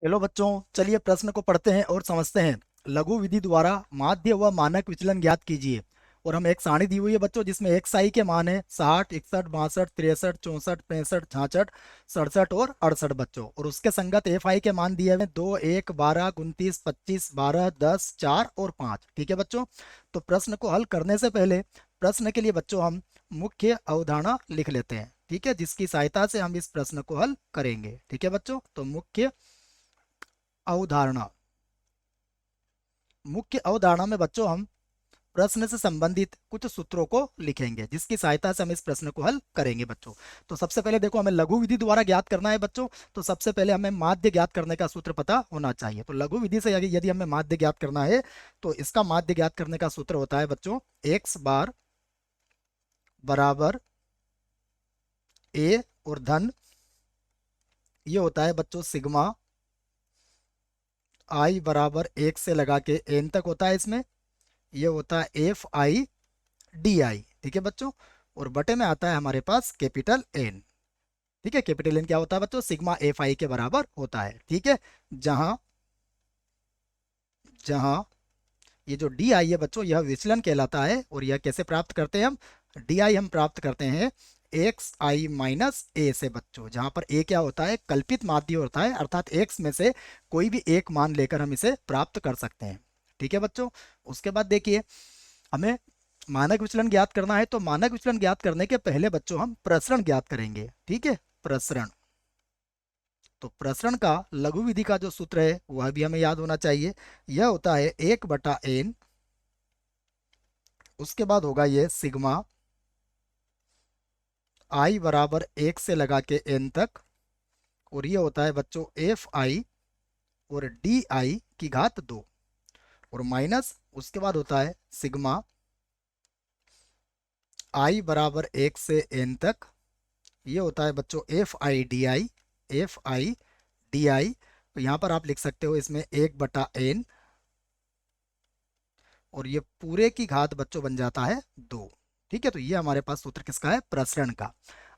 चलो बच्चों, चलिए प्रश्न को पढ़ते हैं और समझते हैं। लघु विधि द्वारा माध्य व मानक विचलन ज्ञात कीजिए। और हमें एक सारणी दी हुई है बच्चों, जिसमें एक साई के मान है 60, 61, 62, 63, 64, 65, 66, 67 और 68 बच्चों। और उसके संगत एफ आई के मान दिए हुए 2, 1, 12, 29, 25, 12, 10, 4 और 5। ठीक है बच्चों। तो प्रश्न को हल करने से पहले प्रश्न के लिए बच्चों हम मुख्य अवधारणा लिख लेते हैं। ठीक है, जिसकी सहायता से हम इस प्रश्न को हल करेंगे। ठीक है बच्चों, तो अवधारणा मुख्य अवधारणा में बच्चों हम प्रश्न से संबंधित कुछ सूत्रों को लिखेंगे, जिसकी सहायता से हम इस प्रश्न को हल करेंगे बच्चों। तो सबसे पहले देखो, हमें लघु विधि द्वारा ज्ञात करना है बच्चों। तो सबसे पहले हमें माध्य ज्ञात करने का सूत्र पता होना चाहिए। तो लघु विधि से यदि हमें माध्य ज्ञात करना है, तो इसका माध्य ज्ञात करने का सूत्र होता है बच्चों, एक्स बार बराबर ए और धन, ये होता है बच्चों सिग्मा आई बराबर 1 से लगा के एन तक होता है इसमें। ये होता है एफ आई डी आई। ठीक है बच्चों। और बटे में आता है हमारे पास कैपिटल एन। ठीक है, कैपिटल एन क्या होता है बच्चों, सिग्मा एफ आई के बराबर होता है। ठीक है, जहां जहां ये जो डी आई है बच्चों, यह विचलन कहलाता है। और यह कैसे प्राप्त करते हैं हम, डी आई हम प्राप्त करते हैं एक्स आई माइनस ए से बच्चों, जहां पर ए क्या होता है, कल्पित माध्य होता है, अर्थात एक्स में से कोई भी एक मान लेकर हम इसे प्राप्त कर सकते हैं। ठीक है बच्चों। उसके बाद देखिए, हमें मानक विचलन ज्ञात करना है। तो मानक विचलन ज्ञात करने के पहले बच्चों हम प्रसरण ज्ञात करेंगे। ठीक है, प्रसरण। तो प्रसरण का लघु विधि का जो सूत्र है वह भी हमें याद होना चाहिए। यह होता है 1/n, उसके बाद होगा ये सिग्मा आई बराबर 1 से लगा के n तक, और ये होता है बच्चों एफ आई और डी आई की घात 2, और माइनस उसके बाद होता है सिग्मा आई बराबर 1 से n तक, ये होता है बच्चों F I D I, F I D I. तो यहाँ पर आप लिख सकते हो इसमें 1/n, और ये पूरे की घात बच्चों बन जाता है 2। ठीक है, तो ये हमारे पास सूत्र किसका है, प्रसरण का।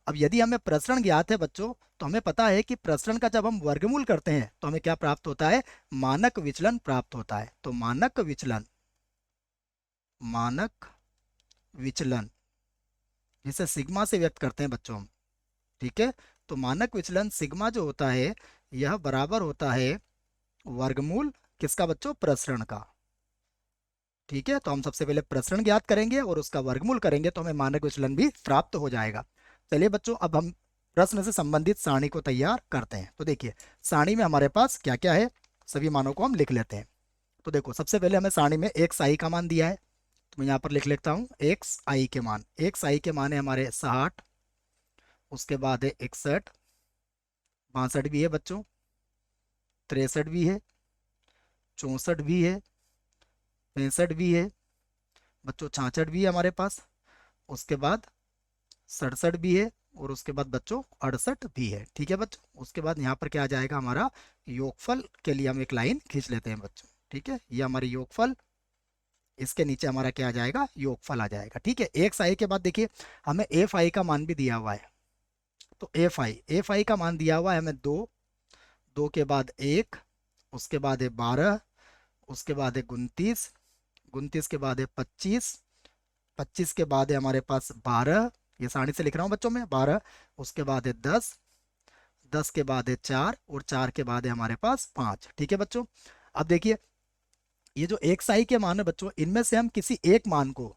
अब यदि हमें प्रसरण ज्ञात है बच्चों, तो हमें पता है कि प्रसरण का जब हम वर्गमूल करते हैं तो हमें क्या प्राप्त होता है, मानक विचलन प्राप्त होता है। तो मानक विचलन जिसे सिग्मा से व्यक्त करते हैं बच्चों हम। ठीक है, तो मानक विचलन सिग्मा जो होता है, यह बराबर होता है वर्गमूल किसका बच्चों, प्रसरण का। ठीक है, तो हम सबसे पहले प्रसरण ज्ञात करेंगे और उसका वर्गमूल करेंगे, तो हमें मानक विचलन भी प्राप्त हो जाएगा। चलिए बच्चों, अब हम प्रश्न से संबंधित सारणी को तैयार करते हैं। तो देखिए, सारणी में हमारे पास क्या क्या है, सभी मानों को हम लिख लेते हैं। तो देखो, सबसे पहले हमें सारणी में एक्स आई का मान दिया है, तो मैं यहाँ पर लिख लेता हूँ एक्स आई के मान। एक्स आई के मान है हमारे 60, उसके बाद है 61, 62 भी है बच्चों, 63 भी है, 64 भी है, 65 भी है बच्चों, 66 भी है हमारे पास, उसके बाद 67 भी है, और उसके बाद बच्चों 68 भी है। ठीक है बच्चों। उसके बाद यहाँ पर क्या आ जाएगा, हमारा योगफल के लिए हम एक लाइन खींच लेते हैं बच्चों। ठीक है, ये हमारी योगफल, इसके नीचे हमारा क्या आ जाएगा, योगफल आ जाएगा। ठीक है, एक्स आई के बाद देखिए, हमें एफ आई का मान भी दिया हुआ है। तो एफ आई का मान दिया हुआ है हमें 2, 2 के बाद 1, उसके बाद है 12, उसके बाद है 29, 29 के बाद है 25, 25 के बाद है हमारे पास 12, ये सारणी से लिख रहा हूँ बच्चों में 12, उसके बाद है 10, 10 के बाद है 4, और 4 के बाद है हमारे पास 5। ठीक है बच्चों। अब देखिए, ये जो एक साई के मान है बच्चों, इनमें से हम किसी एक मान को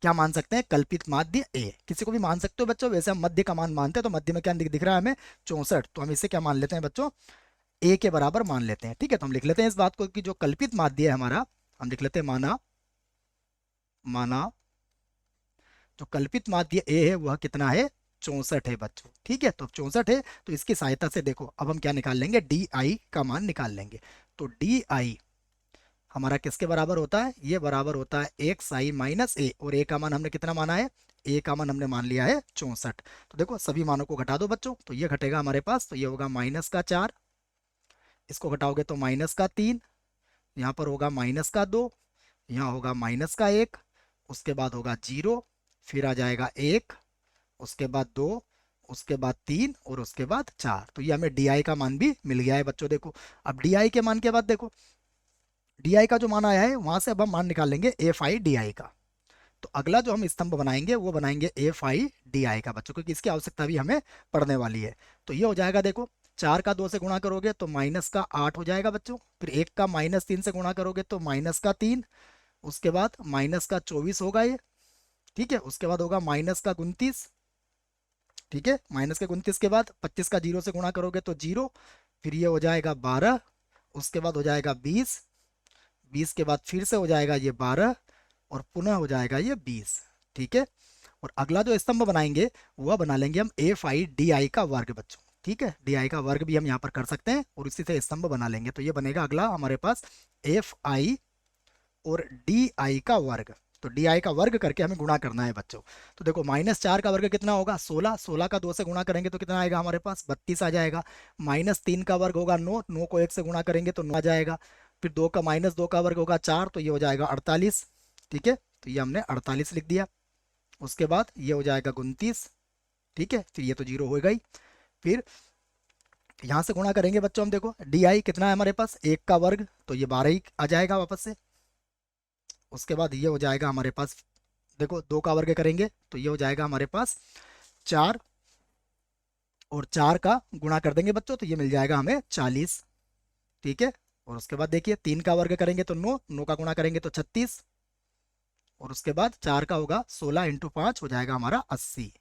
क्या मान सकते हैं, कल्पित माध्य ए। किसी को भी मान सकते हो बच्चों, वैसे हम मध्य का मान मानते हैं। तो मध्य में क्या दिख रहा है हमें, 64, तो हम इसे क्या मान लेते हैं बच्चों, ए के बराबर मान लेते हैं। ठीक है, तो हम लिख लेते हैं इस बात को कि जो कल्पित माध्य है हमारा, हम लिख लेते हैं माना माना जो कल्पित माध्य ए है वह कितना है, 64 है बच्चों। ठीक है, तो 64 है, तो इसकी सहायता से देखो अब हम क्या निकाल लेंगे, डी आई का मान निकाल लेंगे। तो डी आई हमारा किसके बराबर होता है, ये बराबर होता है एक्स आई माइनस ए, और ए का मान हमने कितना माना है, ए का मान हमने मान लिया है 64। तो देखो सभी मानों को घटा दो बच्चों, तो ये घटेगा हमारे पास, तो ये होगा -4, इसको घटाओगे तो -3, यहाँ पर होगा -2, यहाँ होगा -1, उसके बाद होगा 0, फिर आ जाएगा 1, उसके बाद 2, उसके बाद 3 और उसके बाद 4। तो ये हमें डी आई का मान भी मिल गया है बच्चों। देखो अब डी आई के मान के बाद देखो डी आई का जो मान आया है वहां से अब हम मान निकाल लेंगे एफ आई डी आई का। तो अगला जो हम स्तंभ बनाएंगे वो बनाएंगे एफ आई डी आई का बच्चों, क्योंकि इसकी आवश्यकता भी हमें पड़ने वाली है। तो ये हो जाएगा देखो 4 का 2 से गुणा करोगे तो माइनस का 8 हो जाएगा बच्चों। फिर 1 का -3 से गुणा करोगे तो माइनस का 3। उसके बाद माइनस का 24 होगा ये। ठीक है, उसके बाद होगा माइनस का 29। ठीक है, माइनस के 29 के बाद 25 का 0 से गुणा करोगे तो 0। फिर ये हो जाएगा 12। उसके बाद हो जाएगा 20। 20 के बाद फिर से हो जाएगा ये 12 और पुनः हो जाएगा ये 20। ठीक है, और अगला जो स्तंभ बनाएंगे वह बना लेंगे हम एफ आई डी आई का वर्ग बच्चों। ठीक है, डी आई का वर्ग भी हम यहाँ पर कर सकते हैं और इसी से स्तंभ बना लेंगे। तो ये बनेगा अगला हमारे पास एफ आई और डी आई का वर्ग। तो डी आई का वर्ग करके हमें गुणा करना है बच्चों। तो देखो -4 का वर्ग कितना होगा 16। 16 का 2 से गुणा करेंगे तो कितना आएगा हमारे पास 32 आ जाएगा। -3 का वर्ग होगा 9। 9 को 1 से गुणा करेंगे तो 9 आ जाएगा। फिर 2 का -2 का वर्ग होगा 4, तो ये हो जाएगा 48। ठीक है, तो ये हमने 48 लिख दिया। उसके बाद ये हो जाएगा 29। ठीक है, फिर ये तो 0 होगा ही। फिर यहाँ से गुणा करेंगे बच्चों हम, देखो डी आई कितना है हमारे पास 1 का वर्ग, तो ये 12 ही आ जाएगा वापस से। उसके बाद ये हो जाएगा हमारे पास, देखो 2 का वर्ग करेंगे तो ये हो जाएगा हमारे पास 4 और 4 का गुणा कर देंगे बच्चों तो ये मिल जाएगा हमें 40। ठीक है, और उसके बाद देखिए 3 का वर्ग करेंगे तो 9। 9 का गुणा करेंगे तो 36 और उसके बाद 4 का होगा 16 × 5 हो जाएगा हमारा 80।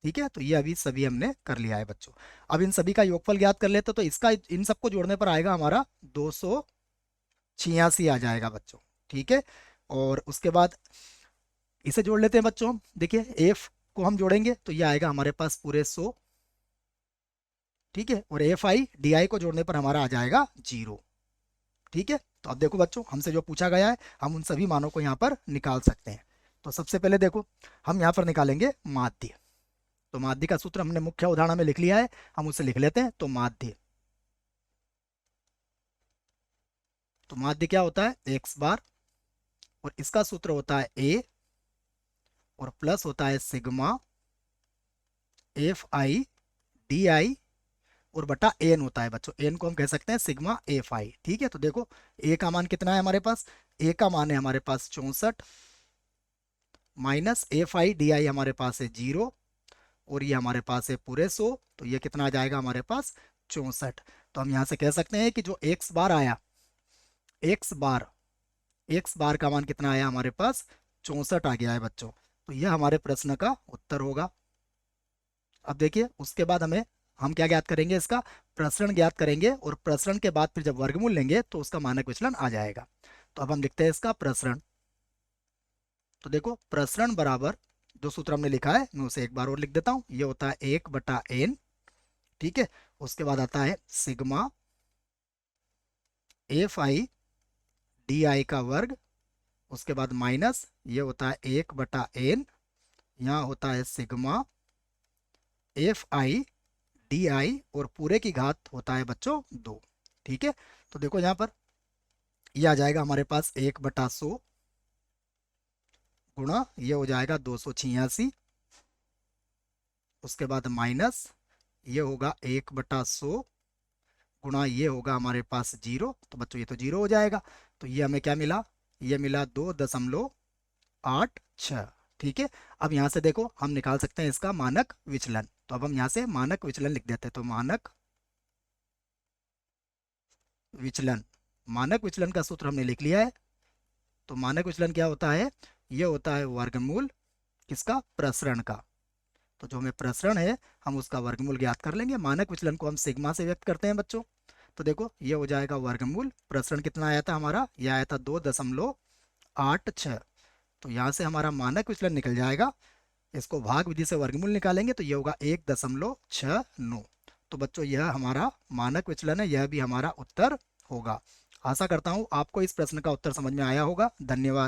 ठीक है, तो ये अभी सभी हमने कर लिया है बच्चों। अब इन सभी का योगफल ज्ञात कर लेते तो इसका इन सबको जोड़ने पर आएगा हमारा 286 आ जाएगा बच्चों। ठीक है, और उसके बाद इसे जोड़ लेते हैं बच्चों हम। देखिए एफ को हम जोड़ेंगे तो ये आएगा हमारे पास पूरे 100। ठीक है, और एफ आई डी आई को जोड़ने पर हमारा आ जाएगा 0। ठीक है, तो अब देखो बच्चों हमसे जो पूछा गया है हम उन सभी मानों को यहाँ पर निकाल सकते हैं। तो सबसे पहले देखो हम यहाँ पर निकालेंगे माध्य। तो माध्य का सूत्र हमने मुख्य उदाहरण में लिख लिया है, हम उसे लिख लेते हैं। तो माध्य, तो माध्य क्या होता है एक्स बार और इसका सूत्र होता है ए और प्लस होता है sigma F I D I और बटा एन होता है बच्चों। एन को हम कह सकते हैं सिग्मा एफ आई। ठीक है, तो देखो ए का मान कितना है हमारे पास, ए का मान है हमारे पास 64 minus F I D I हमारे पास है 0 और ये हमारे पास है पूरे 100। तो ये कितना आ जाएगा हमारे पास 64। तो हम यहाँ से कह सकते हैं कि जो एक्स बार आया, एक्स बार का मान कितना आया हमारे पास 64 आ गया है बच्चों। तो यह हमारे प्रश्न का उत्तर होगा। अब देखिए उसके बाद हम क्या ज्ञात करेंगे, इसका प्रसरण ज्ञात करेंगे और प्रसरण के बाद फिर जब वर्गमूल लेंगे तो उसका मानक विचलन आ जाएगा। तो अब हम लिखते हैं इसका प्रसरण। तो देखो प्रसरण बराबर जो सूत्र हमने लिखा है मैं उसे एक बार और लिख देता हूं। ये होता है 1/n। ठीक है, उसके बाद आता है sigma F I D I का वर्ग। उसके बाद माइनस ये होता है 1/n। यहाँ होता है sigma F I D I और पूरे की घात होता है बच्चों 2। ठीक है, तो देखो यहाँ पर ये आ जाएगा हमारे पास 1/100 गुणा ये हो जाएगा 286। उसके बाद माइनस ये होगा 1/100 गुणा ये होगा हमारे पास 0। तो बच्चों ये तो 0 हो जाएगा। तो ये हमें क्या मिला, ये मिला 2.86। ठीक है, अब यहाँ से देखो हम निकाल सकते हैं इसका मानक विचलन। तो अब हम यहाँ से मानक विचलन लिख देते हैं। तो मानक विचलन का सूत्र हमने लिख लिया है। तो मानक विचलन क्या होता है, ये होता है वर्गमूल किसका, प्रसरण का। तो जो हमें प्रसरण है हम उसका वर्गमूल ज्ञात कर लेंगे। मानक विचलन को हम सिग्मा से व्यक्त करते हैं बच्चों। तो देखो ये हो जाएगा वर्गमूल, प्रसरण कितना आया था हमारा, ये आया था 2.86। तो यहाँ से हमारा मानक विचलन निकल जाएगा। इसको भाग विधि से वर्गमूल निकालेंगे तो ये होगा 1.69। तो बच्चों यह हमारा मानक विचलन है, यह भी हमारा उत्तर होगा। आशा करता हूँ आपको इस प्रश्न का उत्तर समझ में आया होगा। धन्यवाद।